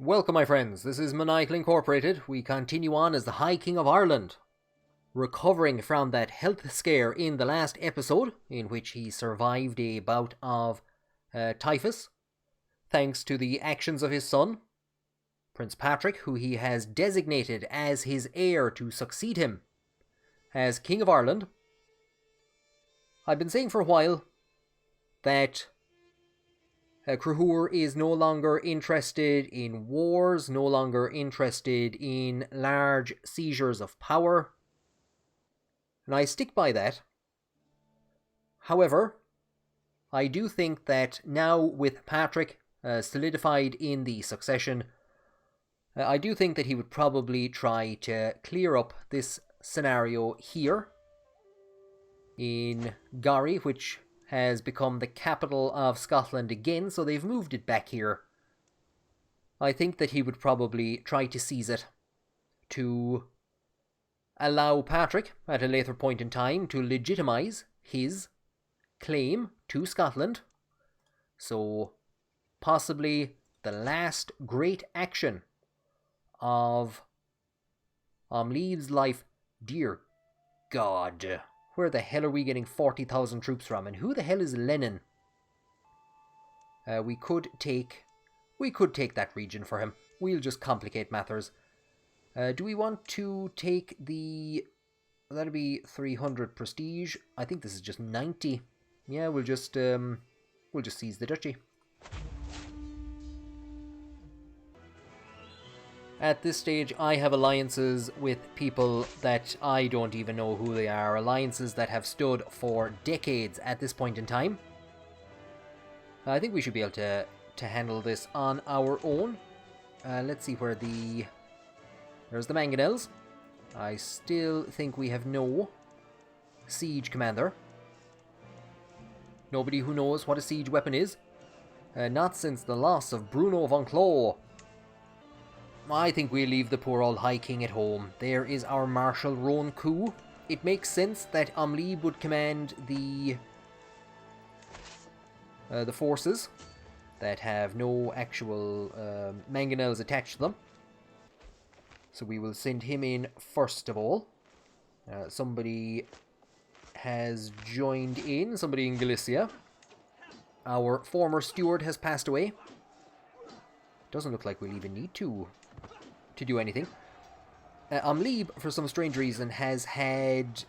Welcome, my friends. This is Maniacal Incorporated. We continue on as the High King of Ireland, recovering from that health scare in the last episode, in which he survived a bout of typhus, thanks to the actions of his son, Prince Patrick, who he has designated as his heir to succeed him as King of Ireland. I've been saying for a while that Cruhur is no longer interested in wars, no longer interested in large seizures of power, and I stick by that. However, I do think that now with Patrick solidified in the succession, I do think that he would probably try to clear up this scenario here in Gary, which has become the capital of Scotland again, so they've moved it back here. I think that he would probably try to seize it to allow Patrick, at a later point in time, to legitimise his claim to Scotland. So, possibly the last great action of Amlíb's life. Dear God, where the hell are we getting 40,000 troops from? And who the hell is Lenin? We could take that region for him. We'll just complicate matters. Do we want to take the... That'll be 300 prestige. I think this is just 90. Yeah, we'll just seize the duchy. At this stage, I have alliances with people that I don't even know who they are. Alliances that have stood for decades at this point in time. I think we should be able to handle this on our own. Let's see where the... There's the mangonels. I still think we have no siege commander. Nobody who knows what a siege weapon is. Not since the loss of Bruno von Cloh. I think we'll leave the poor old High King at home. There is our Marshal Roan coup. It makes sense that Amlíb would command the forces that have no actual mangonels attached to them. So we will send him in first of all. Somebody has joined in. Somebody in Galicia. Our former steward has passed away. Doesn't look like we'll even need to do anything. Amlíb, for some strange reason, has had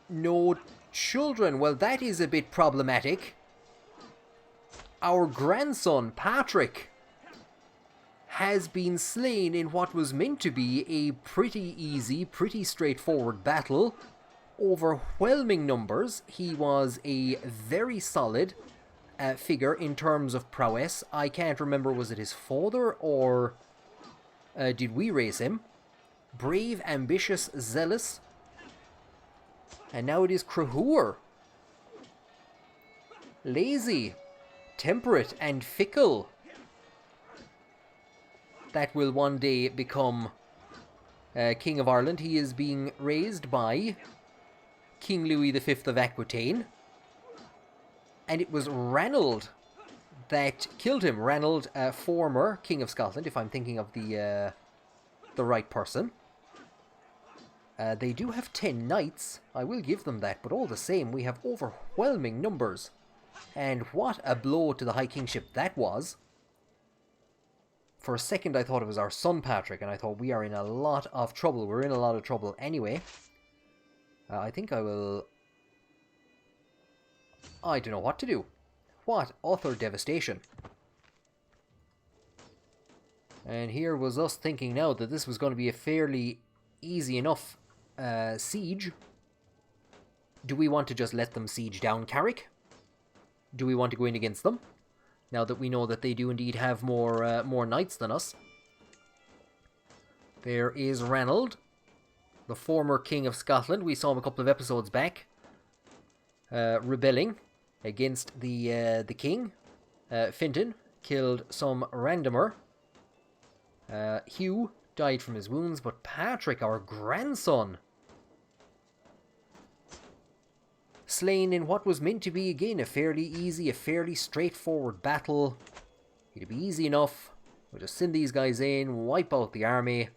no children. Well, that is a bit problematic. Our grandson, Patrick, has been slain in what was meant to be a pretty easy, pretty straightforward battle. Overwhelming numbers. He was a very solid figure in terms of prowess. I can't remember, was it his father or did we raise him? Brave, ambitious, zealous. And now it is Cruhur. Lazy, temperate and fickle. That will one day become King of Ireland. He is being raised by King Louis V of Aquitaine. And it was Ranald that killed him. Ranald, former King of Scotland, if I'm thinking of the right person. They do have 10 knights. I will give them that, but all the same, we have overwhelming numbers. And what a blow to the High Kingship that was. For a second, I thought it was our son Patrick, and I thought we are in a lot of trouble. We're in a lot of trouble anyway. I think I will... I don't know what to do. What utter devastation. And here was us thinking now that this was going to be a fairly easy enough siege. Do we want to just let them siege down Carrick? Do we want to go in against them? Now that we know that they do indeed have more knights than us. There is Ranald, the former King of Scotland. We saw him a couple of episodes back. Rebelling against the king. Fintan killed some randomer. Hugh died from his wounds, but Patrick, our grandson, slain in what was meant to be again a fairly easy, a fairly straightforward battle It'll be easy enough. We'll just send these guys in, wipe out the army.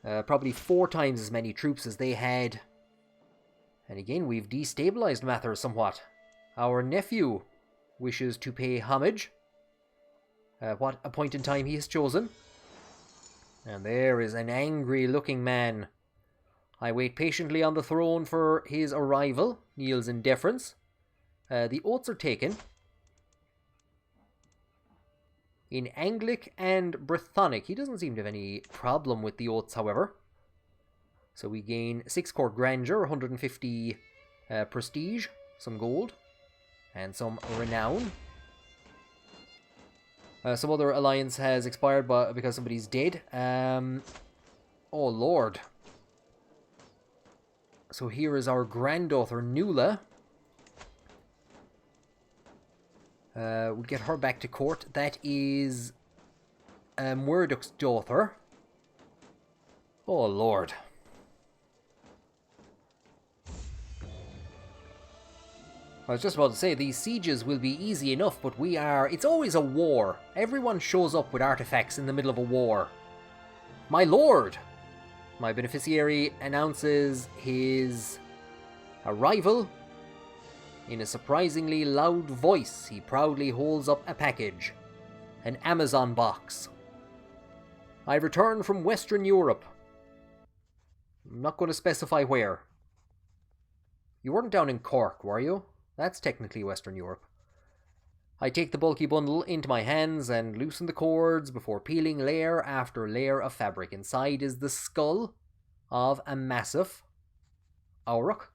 Probably 4 times as many troops as they had. And again, we've destabilized matters somewhat. Our nephew wishes to pay homage. What a point in time he has chosen. And there is an angry looking man. I wait patiently on the throne for his arrival. Kneels in deference. The oaths are taken. In Anglic and Brythonic. He doesn't seem to have any problem with the oaths, however. So we gain 6 court grandeur, 150 prestige, some gold, and some renown. Some other alliance has expired because somebody's dead. Oh lord. So here is our granddaughter, Uladh. We'll get her back to court. That is Murdoch's daughter. Oh lord. I was just about to say, these sieges will be easy enough, but it's always a war. Everyone shows up with artifacts in the middle of a war. My lord! My beneficiary announces his arrival. In a surprisingly loud voice, he proudly holds up a package. An Amazon box. I returned from Western Europe. I'm not going to specify where. You weren't down in Cork, were you? That's technically Western Europe. I take the bulky bundle into my hands and loosen the cords before peeling layer after layer of fabric. Inside is the skull of a massive auroch.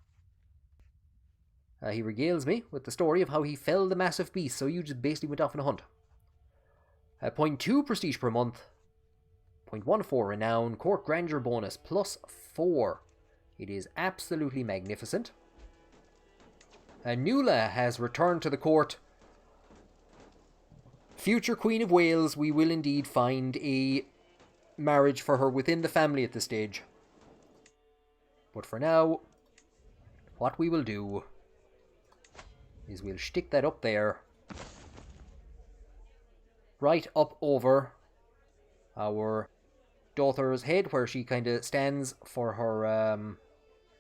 He regales me with the story of how he felled the massive beast, so you just basically went off on a hunt. 0.2 prestige per month. 0.14 renown. Court grandeur bonus plus 4. It is absolutely magnificent. Uladh has returned to the court. Future Queen of Wales, we will indeed find a marriage for her within the family at this stage. But for now, what we will do is we'll stick that up there. Right up over our daughter's head, where she kind of stands for her,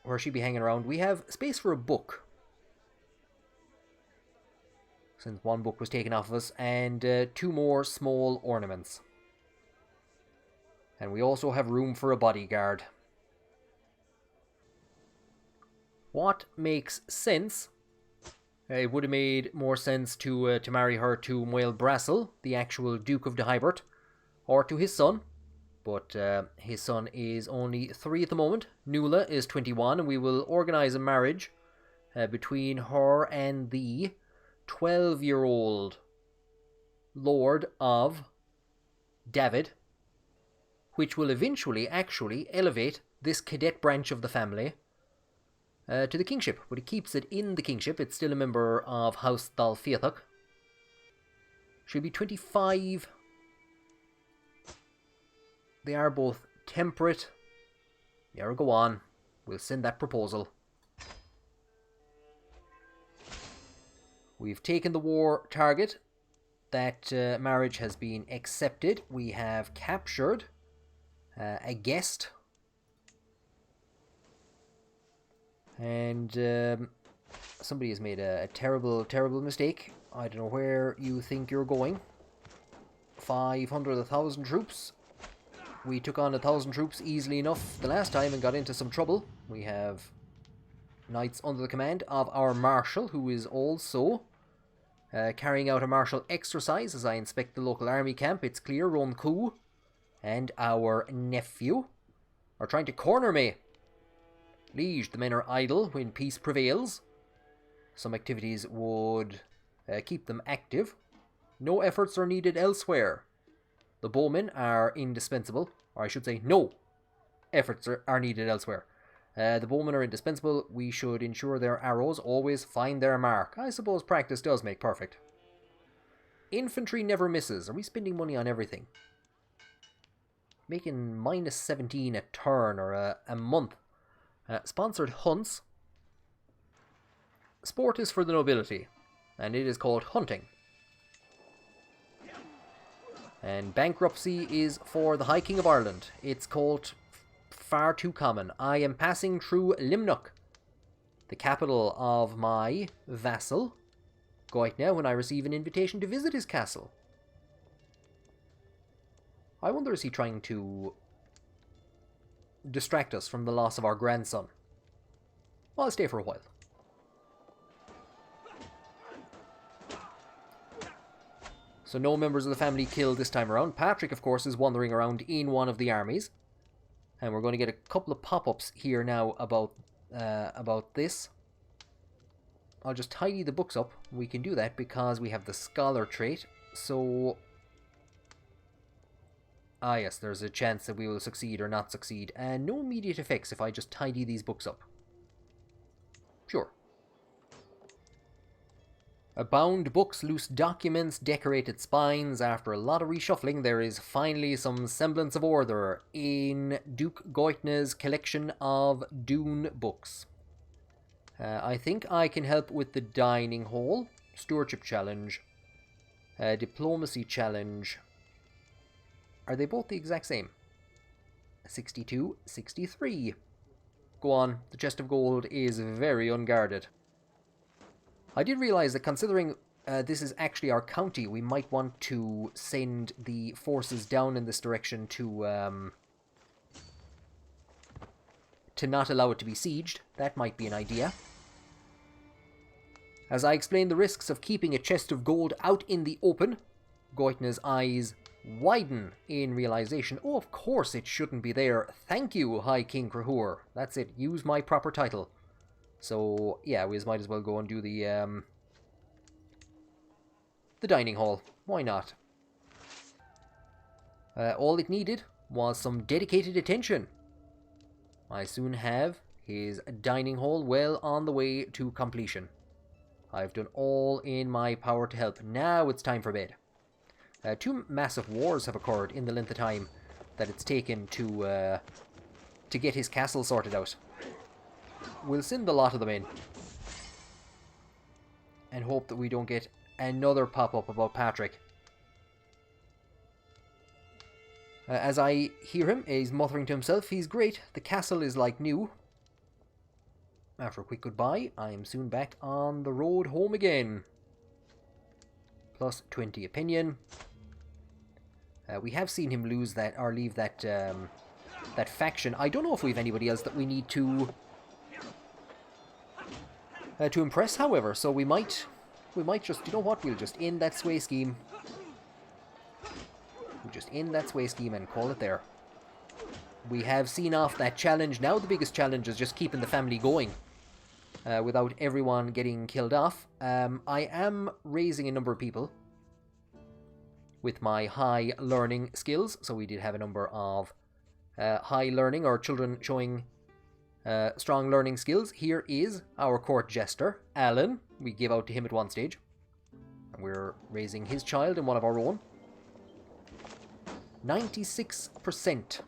where she'd be hanging around. We have space for a book, since one book was taken off of us, and 2 more small ornaments. And we also have room for a bodyguard. What makes sense? It would have made more sense to marry her to Moel Brassel, the actual Duke of de Hybert, or to his son. But his son is only 3 at the moment. Uladh is 21, and we will organise a marriage between her and the 12-year-old Lord of David, which will eventually actually elevate this cadet branch of the family to the kingship. But it keeps it in the kingship. It's still a member of House Dál Fiatach. She'll be 25. They are both temperate. Yeah, go on. We'll send that proposal. We've taken the war target. That marriage has been accepted. We have captured a guest. And somebody has made a terrible, terrible mistake. I don't know where you think you're going. 500, 1,000 troops. We took on 1,000 troops easily enough the last time and got into some trouble. We have knights under the command of our marshal, who is also carrying out a martial exercise as I inspect the local army camp. It's clear Ronku and our nephew are trying to corner me. Liege, the men are idle when peace prevails. Some activities would keep them active. No efforts are needed elsewhere. The bowmen are indispensable, or I should say no efforts are needed elsewhere. The bowmen are indispensable. We should ensure their arrows always find their mark. I suppose practice does make perfect. Infantry never misses. Are we spending money on everything? Making minus 17 a turn or a month. Sponsored hunts. Sport is for the nobility, and it is called hunting. And bankruptcy is for the High King of Ireland. It's called far too common. I am passing through Limnock, the capital of my vassal, Uí Néill, when I receive an invitation to visit his castle. I wonder, is he trying to distract us from the loss of our grandson? Well, I'll stay for a while. So no members of the family killed this time around. Patrick, of course, is wandering around in one of the armies. And we're going to get a couple of pop-ups here now about this. I'll just tidy the books up. We can do that because we have the scholar trait. So, yes, there's a chance that we will succeed or not succeed. And no immediate effects if I just tidy these books up. Sure. Bound books, loose documents, decorated spines. After a lot of reshuffling, there is finally some semblance of order in Duke Uí Néill's collection of Dune books. I think I can help with the dining hall, stewardship challenge, diplomacy challenge. Are they both the exact same? 62, 63. Go on, the chest of gold is very unguarded. I did realise that considering this is actually our county, we might want to send the forces down in this direction to not allow it to be sieged. That might be an idea. As I explain the risks of keeping a chest of gold out in the open, Uí Néill's eyes widen in realization. Oh, of course it shouldn't be there. Thank you, High King Crahur. That's it. Use my proper title. So, yeah, we might as well go and do the dining hall. Why not? All it needed was some dedicated attention. I soon have his dining hall well on the way to completion. I've done all in my power to help. Now it's time for bed. 2 massive wars have occurred in the length of time that it's taken to get his castle sorted out. We'll send a lot of them in and hope that we don't get another pop-up about Patrick. As I hear him, he's muttering to himself, he's great, the castle is like new. After a quick goodbye, I am soon back on the road home again. Plus 20 opinion. We have seen him lose that, or leave that, that faction. I don't know if we have anybody else that we need to impress, however, so we might just, you know what, we'll just end that sway scheme. We'll just end that sway scheme and call it there. We have seen off that challenge. Now the biggest challenge is just keeping the family going without everyone getting killed off. I am raising a number of people with my high learning skills, so we did have a number of high learning, or children showing strong learning skills. Here is our court jester, Alan. We give out to him at one stage. And we're raising his child and one of our own. 96%.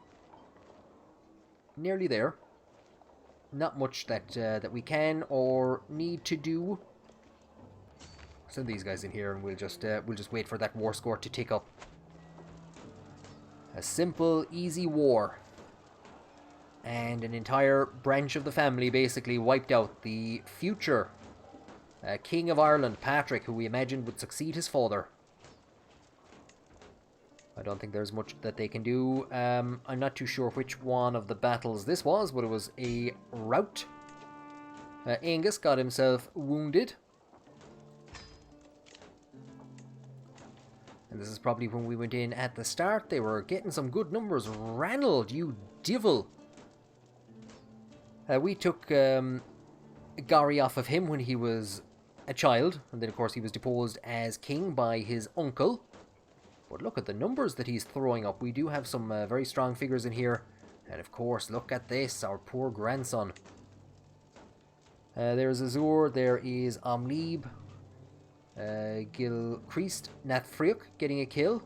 Nearly there. Not much that that we can or need to do. Send these guys in here and we'll just wait for that war score to tick up. A simple, easy war. And an entire branch of the family basically wiped out. The future King of Ireland, Patrick, who we imagined would succeed his father. I don't think there's much that they can do. I'm not too sure which one of the battles this was, but it was a rout. Angus got himself wounded. And this is probably when we went in at the start. They were getting some good numbers. Ranald, you divil. We took Gary off of him when he was a child. And then, of course, he was deposed as king by his uncle. But look at the numbers that he's throwing up. We do have some very strong figures in here. And, of course, look at this. Our poor grandson. There's Azur. There is Amlib. Gilchrist Nathfriuk getting a kill.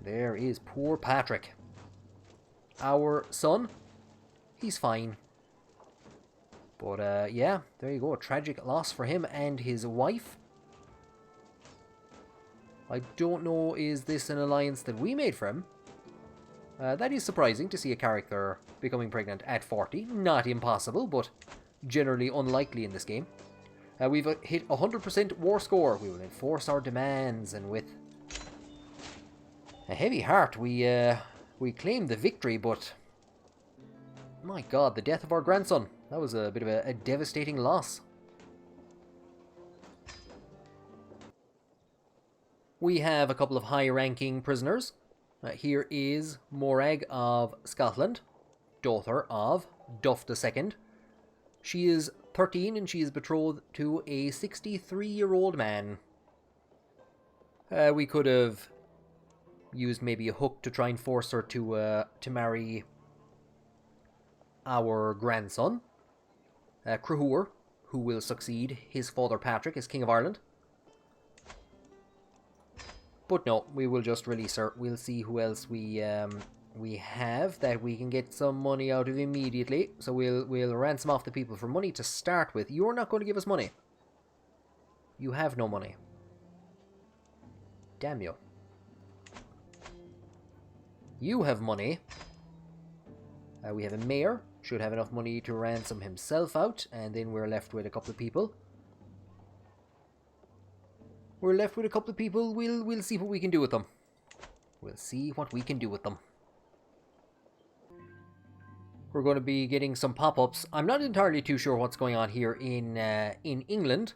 There is poor Patrick. Our son. He's fine. But, yeah, there you go. A tragic loss for him and his wife. I don't know, is this an alliance that we made for him? That is surprising to see a character becoming pregnant at 40. Not impossible, but generally unlikely in this game. We've hit 100% war score. We will enforce our demands, and with a heavy heart we claim the victory, but my god, the death of our grandson. That was a bit of a devastating loss. We have a couple of high-ranking prisoners. Here is Morag of Scotland, daughter of Duff II. She is 13 and she is betrothed to a 63-year-old man. We could have used maybe a hook to try and force her to marry our grandson, Crusader, who will succeed his father Patrick as King of Ireland. But no, we will just release her. We'll see who else we have that we can get some money out of immediately. So we'll ransom off the people for money to start with. You're not going to give us money. You have no money. Damn you. You have money. We have a mayor. Should have enough money to ransom himself out. And then we're left with a couple of people. We'll see what we can do with them. We'll see what we can do with them. We're going to be getting some pop-ups. I'm not entirely too sure what's going on here in England.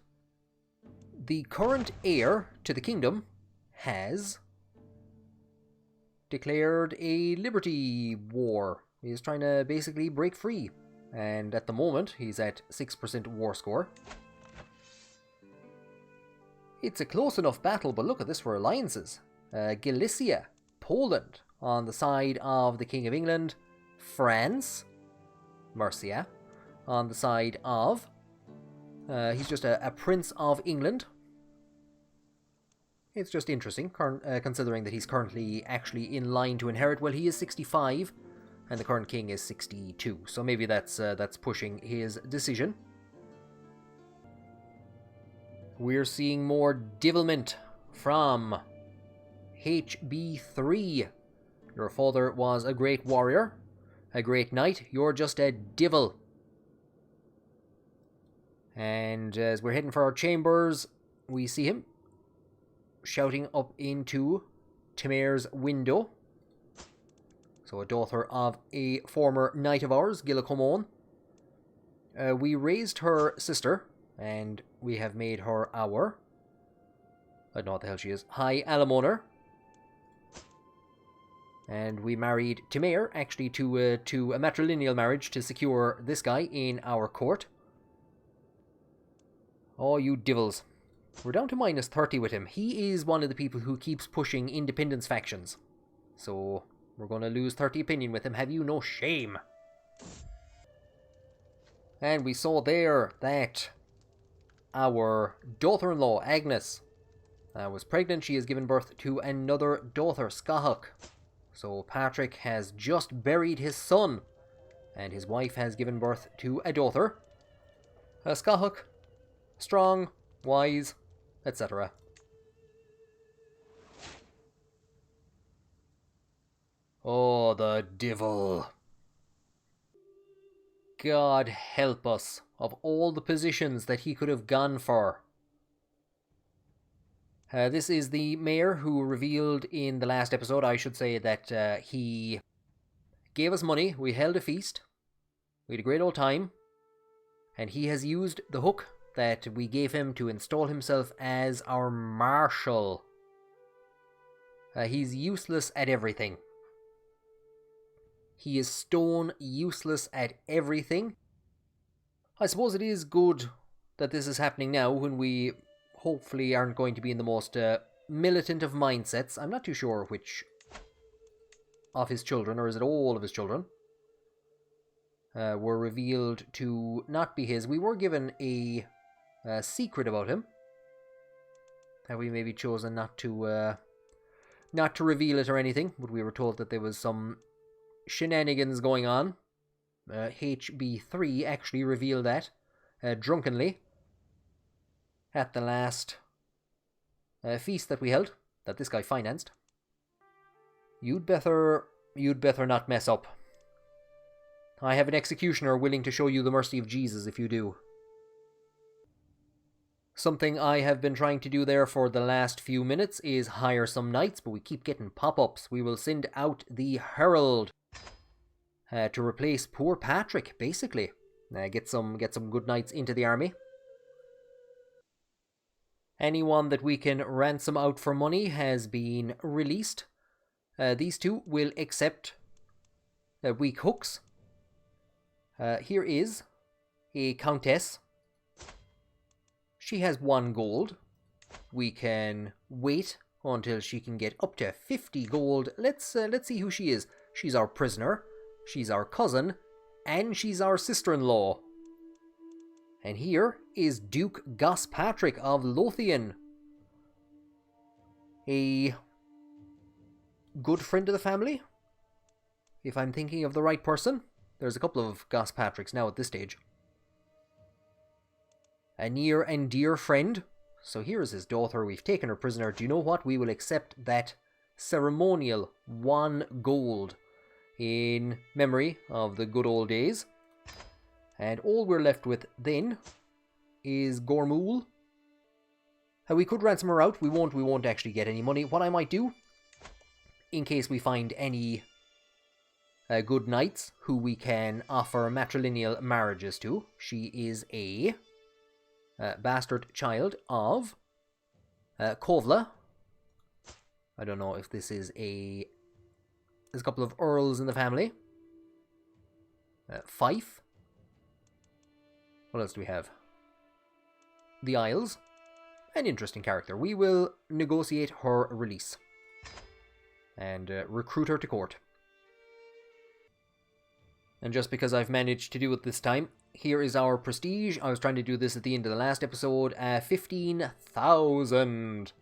The current heir to the kingdom has declared a liberty war. He's trying to basically break free. And at the moment, he's at 6% war score. It's a close enough battle, but look at this for alliances. Galicia, Poland, on the side of the King of England. France, Mercia, on the side of... he's just a Prince of England. It's just interesting, considering that he's currently actually in line to inherit. Well, he is 65, and the current king is 62, so maybe that's pushing his decision. We're seeing more devilment from HB3. Your father was a great warrior, a great knight. You're just a devil. And as we're heading for our chambers, we see him shouting up into Tamer's window. So a daughter of a former knight of ours, Gilacomon. We raised her sister, and we have made her our... I don't know what the hell she is. High Alamoner. And we married Tamer, actually, to a matrilineal marriage to secure this guy in our court. Oh, you devils. We're down to minus 30 with him. He is one of the people who keeps pushing independence factions. So we're going to lose 30 opinion with him. Have you no shame? And we saw there that our daughter-in-law, Agnes, was pregnant. She has given birth to another daughter, Scahach. So Patrick has just buried his son, and his wife has given birth to a daughter. Scahach, strong, wise, etc. Oh, the devil. God help us, of all the positions that he could have gone for. This is the mayor who revealed in the last episode, I should say, that he gave us money, we held a feast, we had a great old time, and he has used the hook that we gave him to install himself as our marshal. He's useless at everything. He is stone useless at everything. I suppose it is good that this is happening now when we hopefully aren't going to be in the most militant of mindsets. I'm not too sure which of his children, or is it all of his children, were revealed to not be his. We were given a secret about him. Have we maybe chosen not to reveal it or anything, but we were told that there was some shenanigans going on. HB3 actually revealed that drunkenly at the last feast that we held. that this guy financed. You'd better not mess up. I have an executioner willing to show you the mercy of Jesus if you do. Something I have been trying to do there for the last few minutes is hire some knights, but we keep getting pop-ups. We will send out the Herald to replace poor Patrick, basically. Get some good knights into the army. Anyone that we can ransom out for money has been released. These two will accept weak hooks. Here is a countess. She has 1 gold. We can wait until she can get up to 50 gold. Let's see who she is. She's our prisoner. She's our cousin. And she's our sister-in-law. And here is Duke Gospatrick of Lothian. A good friend of the family, if I'm thinking of the right person. There's a couple of Gospatricks now at this stage. A near and dear friend. So here's his daughter. We've taken her prisoner. Do you know what? We will accept that ceremonial 1 gold in memory of the good old days. And all we're left with then is Gormul. We could ransom her out. We won't actually get any money. What I might do, in case we find any good knights who we can offer matrilineal marriages to. She is a bastard child of Kovla. I don't know if this is a... There's a couple of earls in the family. Fife. What else do we have? The Isles. An interesting character. We will negotiate her release. And recruit her to court. And just because I've managed to do it this time, here is our prestige. I was trying to do this at the end of the last episode. 15,000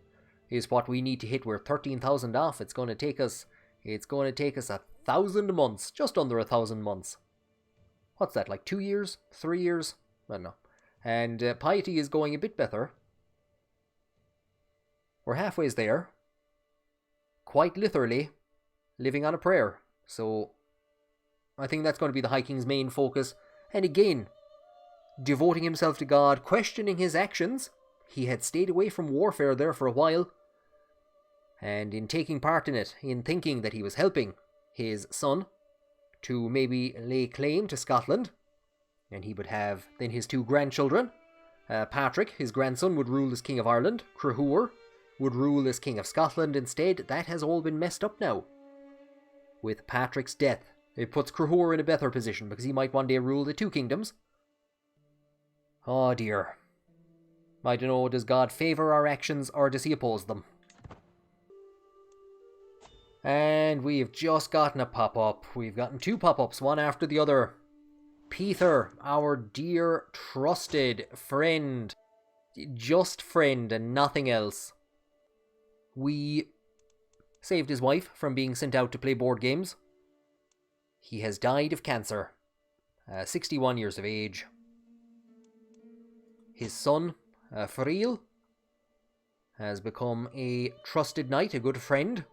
is what we need to hit. We're 13,000 off. It's going to take us 1,000 months. Just under 1,000 months. What's that, like 2 years? 3 years? I don't know. And piety is going a bit better. We're halfway there. Quite literally living on a prayer. So I think that's going to be the High King's main focus. And again, devoting himself to God, questioning his actions. He had stayed away from warfare there for a while. And in taking part in it, in thinking that he was helping his son to maybe lay claim to Scotland. And he would have then his 2 grandchildren. Patrick, his grandson, would rule as King of Ireland. Cruhur would rule as King of Scotland. Instead, that has all been messed up now. With Patrick's death. It puts Cruhur in a better position because he might one day rule the 2 kingdoms. Oh dear. I don't know, does God favour our actions or does he oppose them? And we've just gotten a pop-up. We've gotten 2 pop-ups, one after the other. Peter, our dear trusted friend. Just friend and nothing else. We saved his wife from being sent out to play board games. He has died of cancer. 61 years of age. His son, Friel, has become a trusted knight, a good friend.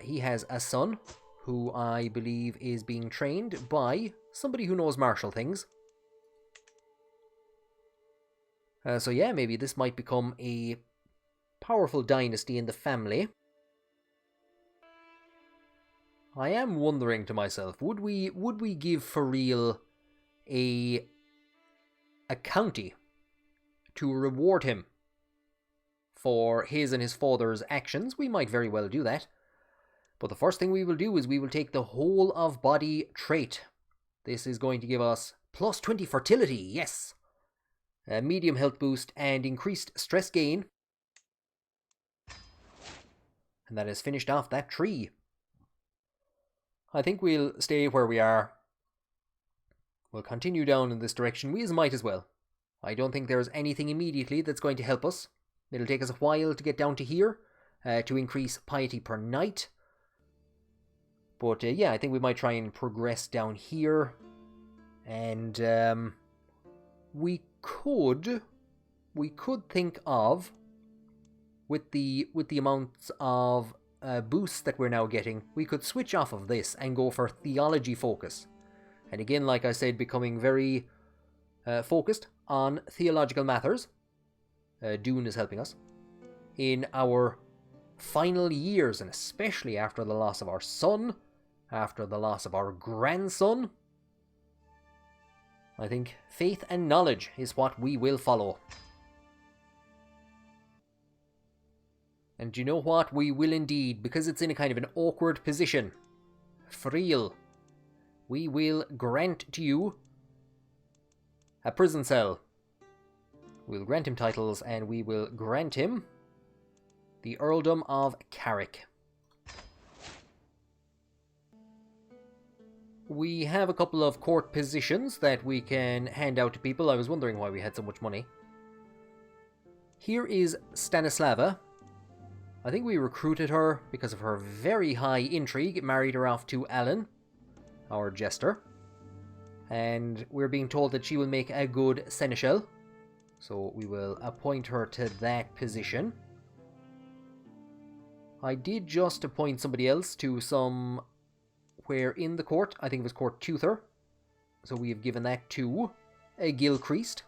He has a son who I believe is being trained by somebody who knows martial things. So yeah, maybe this might become a powerful dynasty in the family. I am wondering to myself, would we give Friel a county to reward him for his and his father's actions? We might very well do that. But the first thing we will do is we will take the whole of body trait. This is going to give us plus 20 fertility, yes. A medium health boost and increased stress gain. And that has finished off that tree. I think we'll stay where we are. We'll continue down in this direction. We might as well. I don't think there's anything immediately that's going to help us. It'll take us a while to get down to here to increase piety per night. But yeah, I think we might try and progress down here. And we could think of with the amounts of boosts that we're now getting, we could switch off of this and go for theology focus. And again, like I said, becoming very focused on theological matters. Dune is helping us in our final years, and especially after the loss of our son, after the loss of our grandson. I think faith and knowledge is what we will follow. And you know what? We will indeed, because it's in a kind of an awkward position. Friel, we will grant to you a prison cell. We'll grant him titles, and we will grant him the Earldom of Carrick. We have a couple of court positions that we can hand out to people. I was wondering why we had so much money. Here is Stanislava. I think we recruited her because of her very high intrigue, married her off to Alan, our jester. And we're being told that she will make a good seneschal. So we will appoint her to that position. I did just appoint somebody else to somewhere in the court. I think it was Court Tutor. So we have given that to a Gilcreased.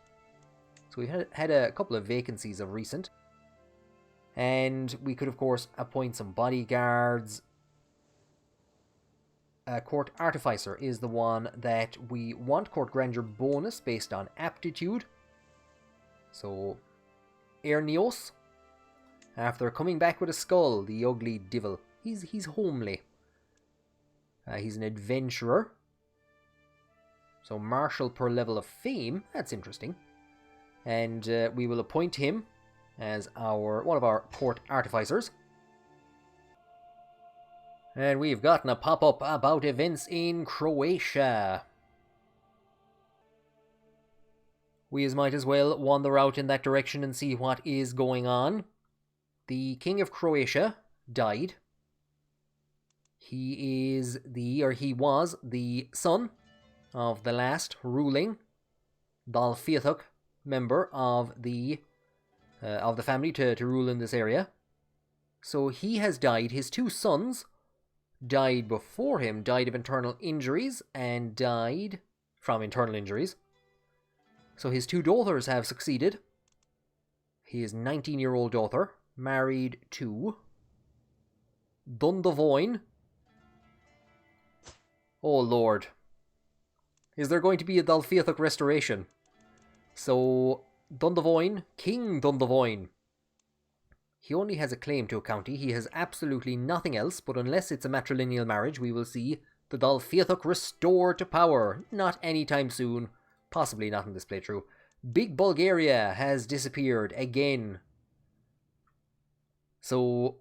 So we had a couple of vacancies of recent. And we could, of course, appoint some bodyguards. Court Artificer is the one that we want Court Grandeur bonus based on aptitude. So, Ernios, after coming back with a skull, the ugly devil, he's homely. He's an adventurer. So, Marshal per level of fame, that's interesting. And we will appoint him as one of our Court Artificers. And we've gotten a pop-up about events in Croatia. We might as well wander out in that direction and see what is going on. The King of Croatia died. He was the son of the last ruling Dál Fiatach member of the family to rule in this area. So he has died. His two sons died before him, died of internal injuries, and died from internal injuries. So his two daughters have succeeded. His 19-year-old daughter, married to Dundavoin. Oh lord. Is there going to be a Dál Fiatach restoration? So, Dundavoin, King Dundavoin. He only has a claim to a county. He has absolutely nothing else, but unless it's a matrilineal marriage, we will see the Dál Fiatach restored to power. Not anytime soon. Possibly not in this playthrough. Big Bulgaria has disappeared again. So,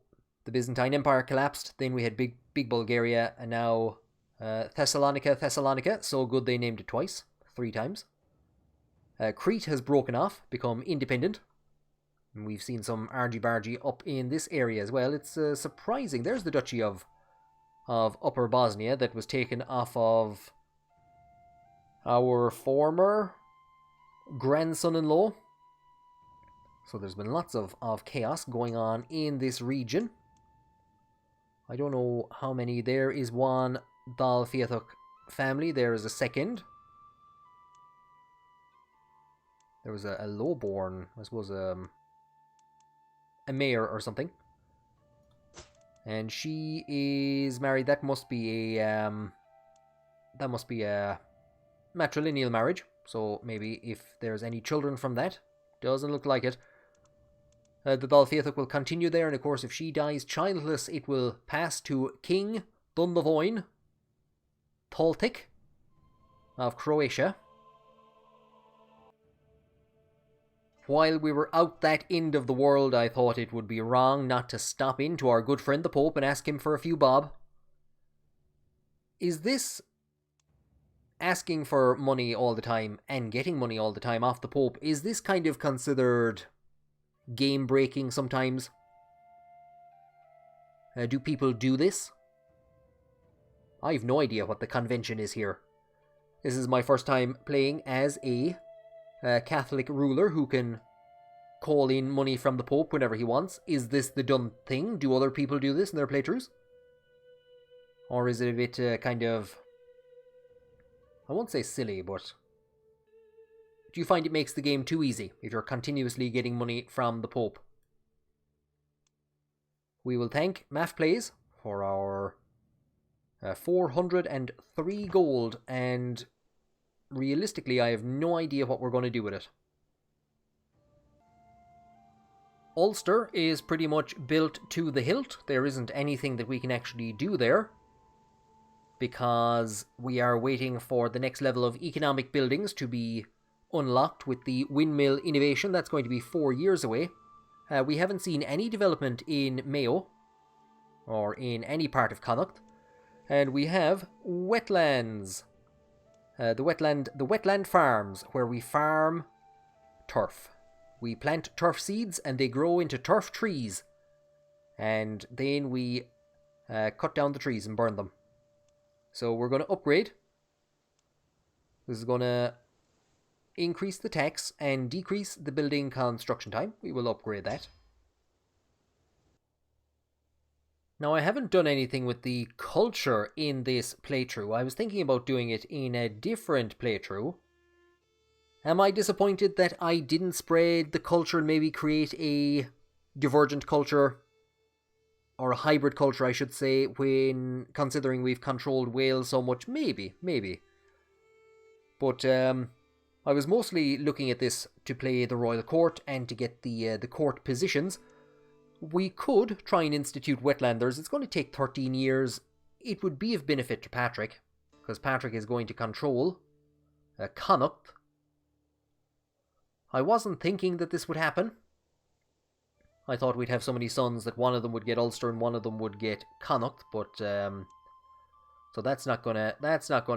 the Byzantine Empire collapsed. Then we had Big Bulgaria, and now Thessalonica. So good they named it twice. 3 times. Crete has broken off, become independent. And we've seen some argy-bargy up in this area as well. It's surprising. There's the Duchy of Upper Bosnia that was taken off of our former grandson-in-law. So there's been lots of chaos going on in this region. I don't know how many. There is one Dál Fiatach family. There is a second. There was a lowborn, I suppose, a mayor or something. And she is married. That must be a matrilineal marriage. So maybe if there's any children from that. Doesn't look like it. The Dál Fiatach will continue there, and of course if she dies childless, it will pass to King Dundavoin Toltic of Croatia. While we were out that end of the world, I thought it would be wrong not to stop in to our good friend the Pope and ask him for a few bob. Is this asking for money all the time and getting money all the time off the Pope, is this kind of considered game breaking sometimes? Do people do this? I have no idea what the convention is here. This is my first time playing as a Catholic ruler who can call in money from the Pope whenever he wants. Is this the done thing? Do other people do this in their playthroughs? Or is it a bit kind of... I won't say silly, but... do you find it makes the game too easy if you're continuously getting money from the Pope? We will thank Math Plays for our 403 gold, and realistically I have no idea what we're going to do with it. Ulster is pretty much built to the hilt. There isn't anything that we can actually do there, because we are waiting for the next level of economic buildings to be unlocked with the windmill innovation. That's going to be 4 years away. We haven't seen any development in Mayo or in any part of Connacht, and we have wetlands. The wetland farms, where we farm turf. We plant turf seeds and they grow into turf trees, and then we cut down the trees and burn them. So we're going to upgrade. This is going to increase the tax and decrease the building construction time. We will upgrade that. Now, I haven't done anything with the culture in this playthrough. I was thinking about doing it in a different playthrough. Am I disappointed that I didn't spread the culture and maybe create a divergent culture, or a hybrid culture I should say, when considering we've controlled Wales so much? Maybe. But I was mostly looking at this to play the royal court and to get the court positions. We could try and institute wetlanders. It's going to take 13 years. It would be of benefit to Patrick, because Patrick is going to control Connacht. I wasn't thinking that this would happen. I thought we'd have so many sons that one of them would get Ulster and one of them would get Connacht, but so that's not gonna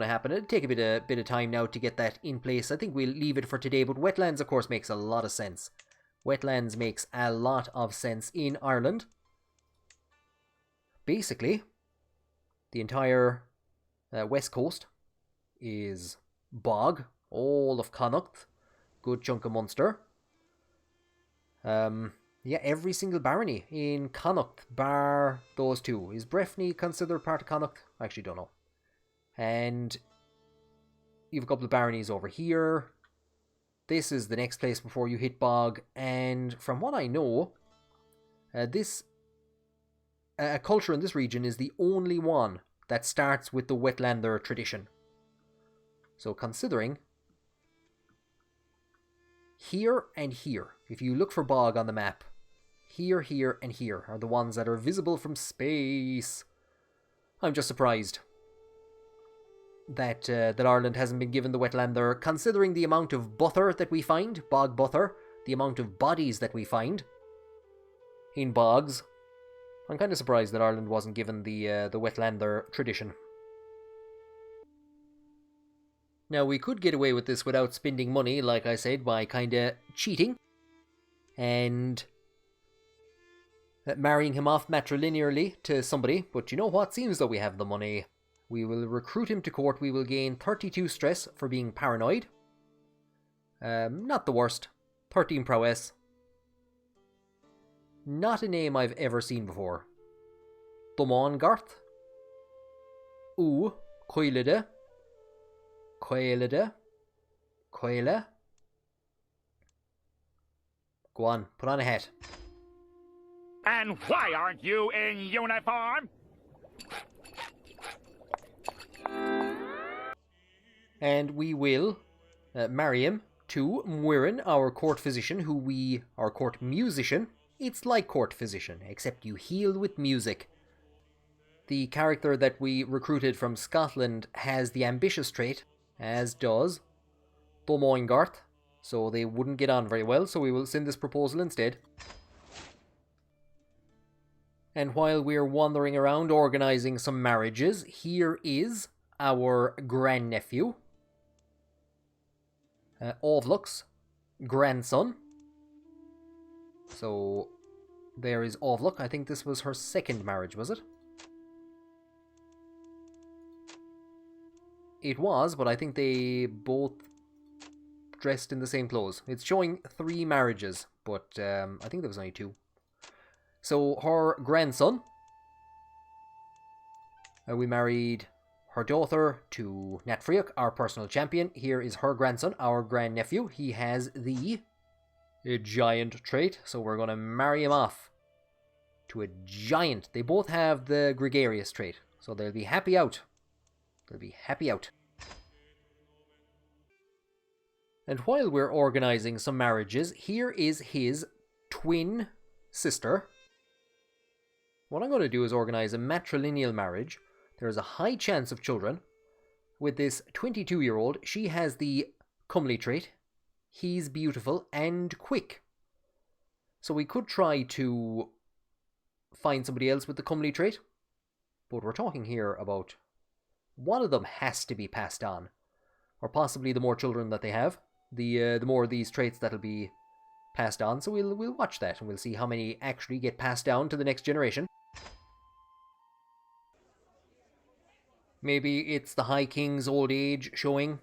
happen. It'll take a bit of time now to get that in place. I think we'll leave it for today, but wetlands, of course, makes a lot of sense. Wetlands makes a lot of sense in Ireland. Basically, the entire west coast is bog. All of Connacht, good chunk of Munster. Yeah, every single barony in Connacht, bar those two. Is Breffni considered part of Connacht? I actually don't know. And you have a couple of baronies over here. This is the next place before you hit bog. And from what I know, this culture in this region is the only one that starts with the wetlander tradition. So considering here and here, if you look for bog on the map, here, here, and here are the ones that are visible from space. I'm just surprised that Ireland hasn't been given the wetlander, considering the amount of butter that we find, bog butter, the amount of bodies that we find in bogs. I'm kind of surprised that Ireland wasn't given the wetlander tradition. Now, we could get away with this without spending money, like I said, by kind of cheating and marrying him off matrilinearly to somebody. But you know what? Seems though we have the money. We will recruit him to court. We will gain 32 stress for being paranoid. Not the worst. 13 prowess. Not a name I've ever seen before. Domángarth. Uí Néill. Coile. Go on, put on a hat. And why aren't you in uniform? And we will marry him to Muirin, our court physician, our court musician. It's like court physician, except you heal with music. The character that we recruited from Scotland has the ambitious trait, as does Domángarth, so they wouldn't get on very well, so we will send this proposal instead. And while we're wandering around organising some marriages, here is our grandnephew, Ovluck's grandson. So there is Ovluck. I think this was her second marriage, was it? It was, but I think they both dressed in the same clothes. It's showing 3 marriages. but I think there was only 2. So her grandson, we married her daughter to Nat Friach, our personal champion. Here is her grandson, our grandnephew. He has the giant trait, so we're going to marry him off to a giant. They both have the gregarious trait, so they'll be happy out. They'll be happy out. And while we're organising some marriages, here is his twin sister. What I'm going to do is organise a matrilineal marriage. There is a high chance of children. With this 22-year-old, she has the comely trait. He's beautiful and quick. So we could try to find somebody else with the comely trait. But we're talking here about one of them has to be passed on. Or possibly the more children that they have, the more of these traits that'll be passed on. So we'll watch that and we'll see how many actually get passed down to the next generation. Maybe it's the High King's old age showing.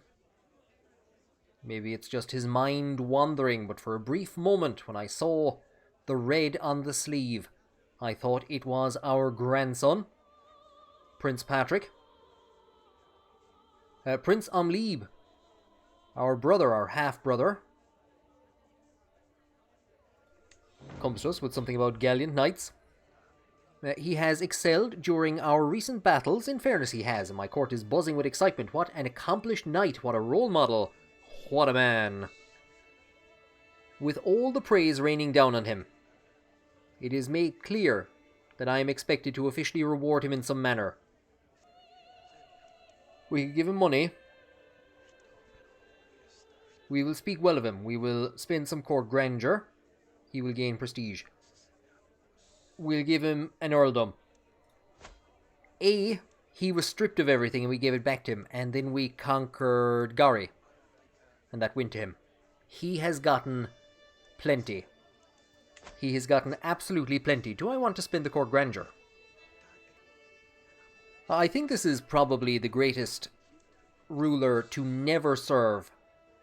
Maybe it's just his mind wandering, but for a brief moment when I saw the red on the sleeve, I thought it was our grandson, Prince Patrick. Prince Amlib, our brother, our half-brother, comes to us with something about gallant knights. He has excelled during our recent battles. In fairness, he has, and my court is buzzing with excitement. What an accomplished knight, what a role model, what a man. With all the praise raining down on him, it is made clear that I am expected to officially reward him in some manner. We can give him money. We will speak well of him. We will spend some court grandeur. He will gain prestige. We'll give him an earldom. He was stripped of everything and we gave it back to him. And then we conquered Gary. And that went to him. He has gotten plenty. He has gotten absolutely plenty. Do I want to spend the court grandeur? I think this is probably the greatest ruler to never serve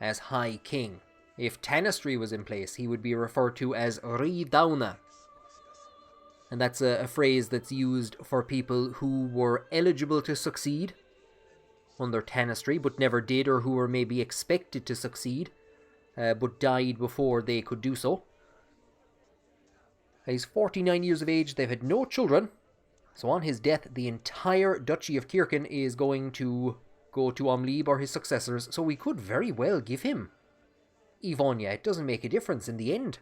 as High King. If Tanistry was in place, he would be referred to as Rí Downa. And that's a phrase that's used for people who were eligible to succeed under Tanistry, but never did, or who were maybe expected to succeed, but died before they could do so. He's 49 years of age, they've had no children, so on his death, the entire Duchy of Kirkin is going to go to Amlib or his successors, so we could very well give him Ivonia. It doesn't make a difference in the end.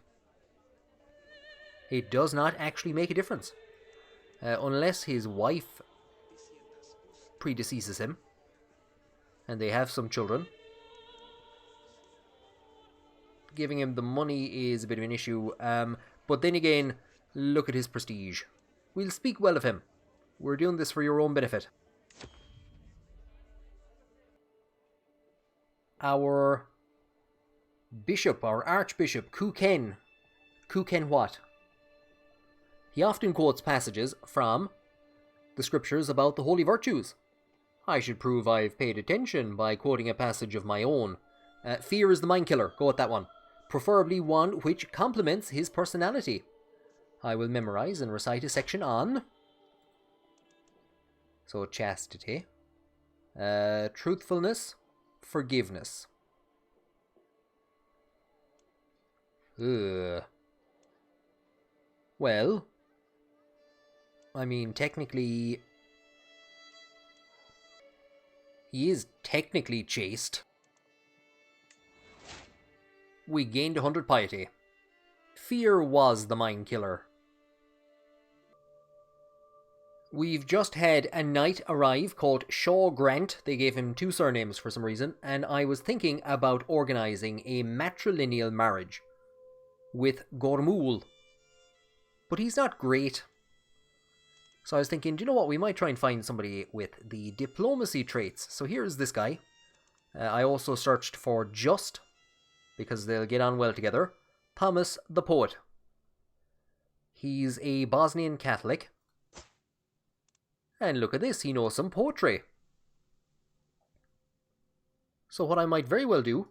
It does not actually make a difference. Unless his wife predeceases him, and they have some children. Giving him the money is a bit of an issue, but then again, look at his prestige. We'll speak well of him. We're doing this for your own benefit. Our bishop, our archbishop, Kuken what? He often quotes passages from the scriptures about the holy virtues. I should prove I've paid attention by quoting a passage of my own. Fear is the mind killer. Go with that one. Preferably one which complements his personality. I will memorize and recite a section on... So, chastity. Truthfulness. Forgiveness. Ugh. Well... I mean, technically... He is technically chaste. We gained 100 piety. Fear was the mind killer. We've just had a knight arrive called Shaw Grant. They gave him 2 surnames for some reason, and I was thinking about organising a matrilineal marriage with Gormul. But he's not great. So I was thinking, do you know what? We might try and find somebody with the diplomacy traits. So here's this guy. I also searched for Just, because they'll get on well together. Thomas the Poet. He's a Bosnian Catholic. And look at this, he knows some poetry. So what I might very well do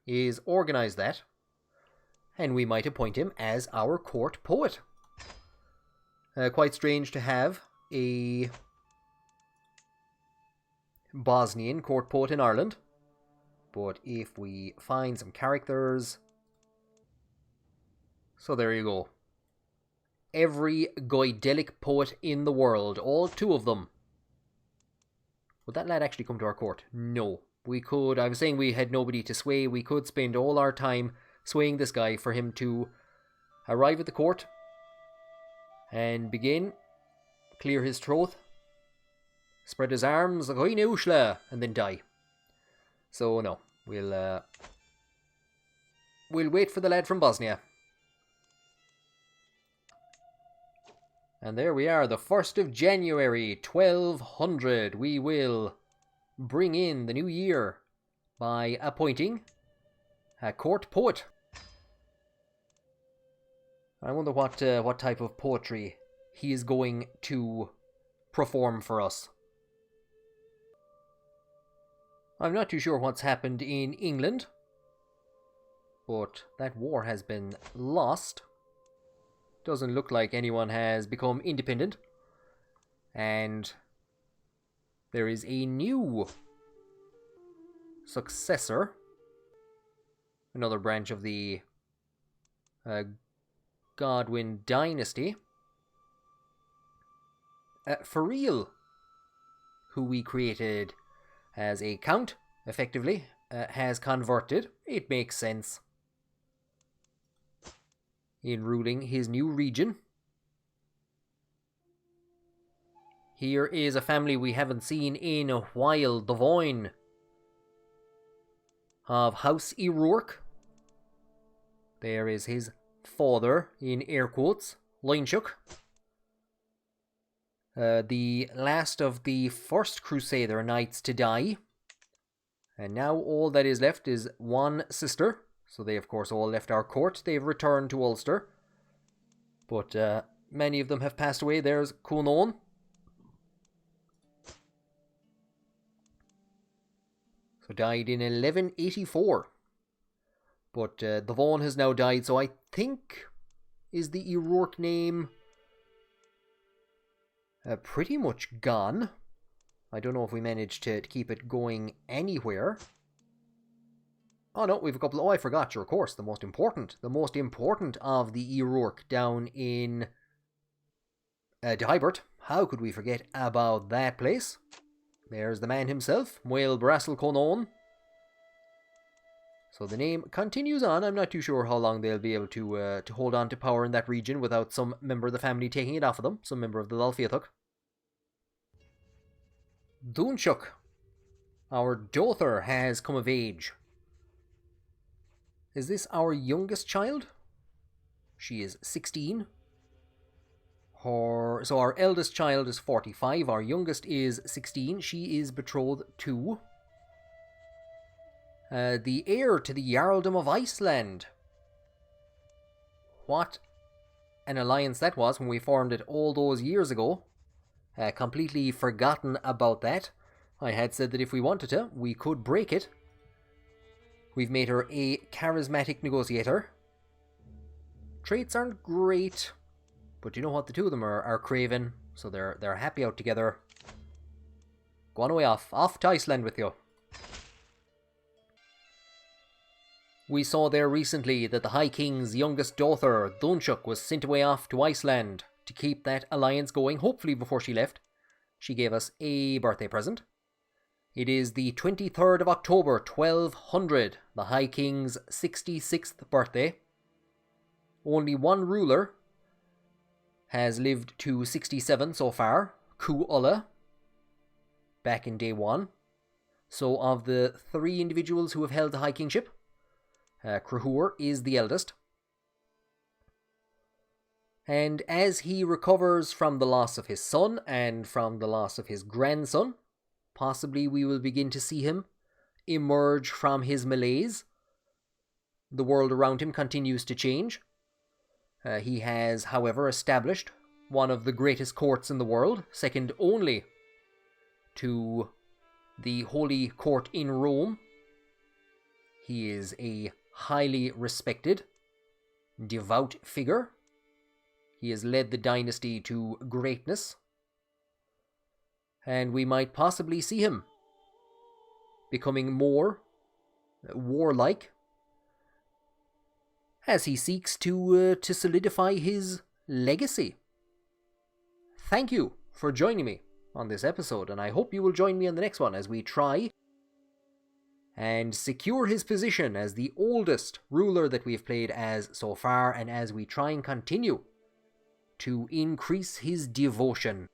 is organise that. and we might appoint him as our court poet. Quite strange to have a Bosnian court poet in Ireland, but if we find some characters... So there you go. Every Goidelic poet in the world, all 2 of them. Would that lad actually come to our court? No. We could, I was saying we had nobody to sway, we could spend all our time swaying this guy for him to arrive at the court and begin, clear his throat, spread his arms like Uí Néill, and then die. So no, we'll wait for the lad from Bosnia. And there we are, the 1st of January, 1200. We will bring in the new year by appointing a court poet. I wonder what type of poetry he is going to perform for us. I'm not too sure what's happened in England, but that war has been lost. Doesn't look like anyone has become independent. And there is a new successor. Another branch of the Godwin dynasty. For real, who we created as a count, effectively, has converted. It makes sense. In ruling his new region. Here is a family we haven't seen in a while, the Voin of House O'Rourke. There is his father, in air quotes, Leinseach. The last of the first Crusader knights to die. And now all that is left is one sister. So they, of course, all left our court. They've returned to Ulster. But many of them have passed away. There's Cunon. So died in 1184. But the Vaughan has now died. So I think is the O'Rourke name pretty much gone. I don't know if we managed to keep it going anywhere. Oh no, we've a couple. Oh, I forgot. Sure, of course, the most important of the O'Rourke down in Dihibert. How could we forget about that place? There's the man himself, Muel Brassel Conon. So the name continues on. I'm not too sure how long they'll be able to hold on to power in that region without some member of the family taking it off of them. Some member of the Dál Fiatach. Duchy, our daughter, has come of age. Is this our youngest child? She is 16. So our eldest child is 45. Our youngest is 16. She is betrothed to the heir to the Jarldom of Iceland. What an alliance that was when we formed it all those years ago. Completely forgotten about that. I had said that if we wanted to, we could break it. We've made her a charismatic negotiator. Traits aren't great, but you know what? The two of them are craven, so they're happy out together. Go on away off to Iceland with you. We saw there recently that the High King's youngest daughter, Duchy, was sent away off to Iceland to keep that alliance going, hopefully before she left. She gave us a birthday present. It is the 23rd of October, 1200, the High King's 66th birthday. Only one ruler has lived to 67 so far, Uladh, back in day one. So of the 3 individuals who have held the High Kingship, Crusader is the eldest. And as he recovers from the loss of his son and from the loss of his grandson, possibly we will begin to see him emerge from his malaise. The world around him continues to change. He has, however, established one of the greatest courts in the world, second only to the Holy Court in Rome. He is a highly respected devout figure. He has led the dynasty to greatness. And we might possibly see him becoming more warlike as he seeks to solidify his legacy. Thank you for joining me on this episode, and I hope you will join me on the next one as we try and secure his position as the oldest ruler that we've played as so far, and as we try and continue to increase his devotion